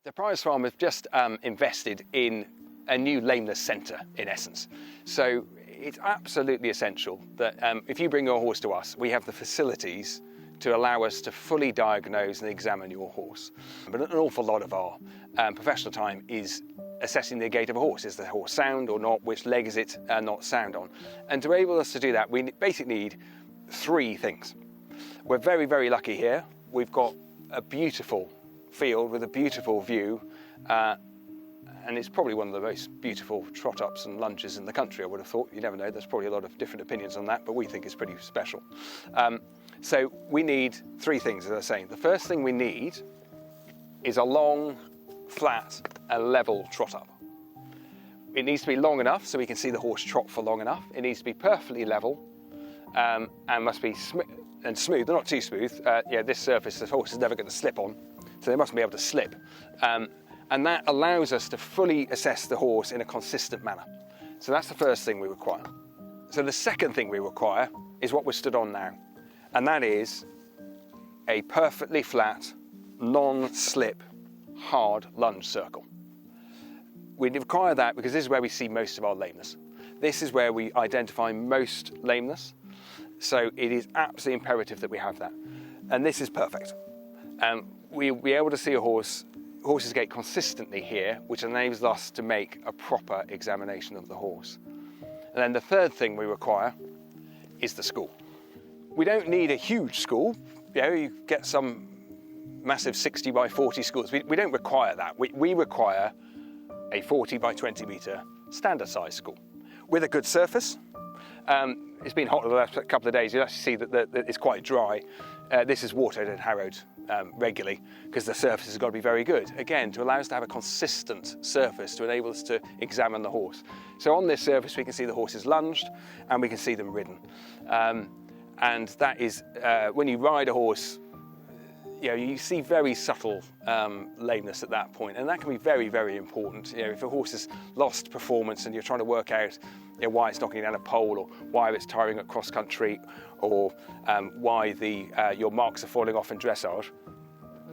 The Prize Farm have just invested in a new lameness centre, in essence. So it's absolutely essential that if you bring your horse to us, we have the facilities to allow us to fully diagnose and examine your horse. But an awful lot of our professional time is assessing the gait of a horse. Is the horse sound or not? Which leg is it not sound on? And to enable us to do that, we basically need three things. We're very, very lucky here. We've got a beautiful field with a beautiful view, and it's probably one of the most beautiful trot-ups and lunges in the country, I would have thought. You never know, there's probably a lot of different opinions on that, but we think it's pretty special. So we need three things, as I was saying. The first thing we need is a long, flat and level trot-up. It needs to be long enough so we can see the horse trot for long enough. It needs to be perfectly level and must be smooth, not too smooth. This surface the horse is never going to slip on, so they must be able to slip. And that allows us to fully assess the horse in a consistent manner. So that's the first thing we require. So the second thing we require is what we're stood on now, and that is a perfectly flat, non-slip, hard lunge circle. We require that because this is where we see most of our lameness. This is where we identify most lameness. So it is absolutely imperative that we have that. And this is perfect. We'll be able to see a horse's gait consistently here, which enables us to make a proper examination of the horse. And then the third thing we require is the school. We don't need a huge school. You get some massive 60 by 40 schools. We don't require that. We require a 40 by 20 metre standard size school with a good surface. It's been hot the last couple of days. You'll actually see that it's quite dry. This is watered and harrowed regularly because the surface has got to be very good. Again, to allow us to have a consistent surface to enable us to examine the horse. So on this surface we can see the horses lunged and we can see them ridden. And that is, when you ride a horse, you see very subtle lameness at that point, and that can be very, very important. If a horse has lost performance and you're trying to work out why it's knocking down a pole, or why it's tiring at cross country, or why your marks are falling off in dressage,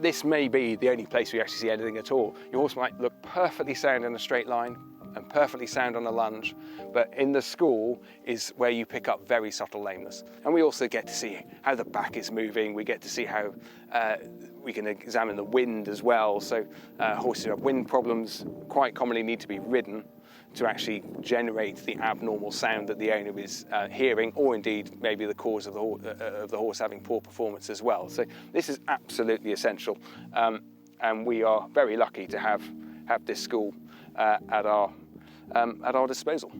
this may be the only place we actually see anything at all. Your horse might look perfectly sound in a straight line and perfectly sound on a lunge, but in the school is where you pick up very subtle lameness. And we also get to see how the back is moving. We get to see how we can examine the wind as well. So horses who have wind problems quite commonly need to be ridden to actually generate the abnormal sound that the owner is hearing, or indeed maybe the cause of the horse having poor performance as well. So this is absolutely essential, and we are very lucky to have this school at our disposal.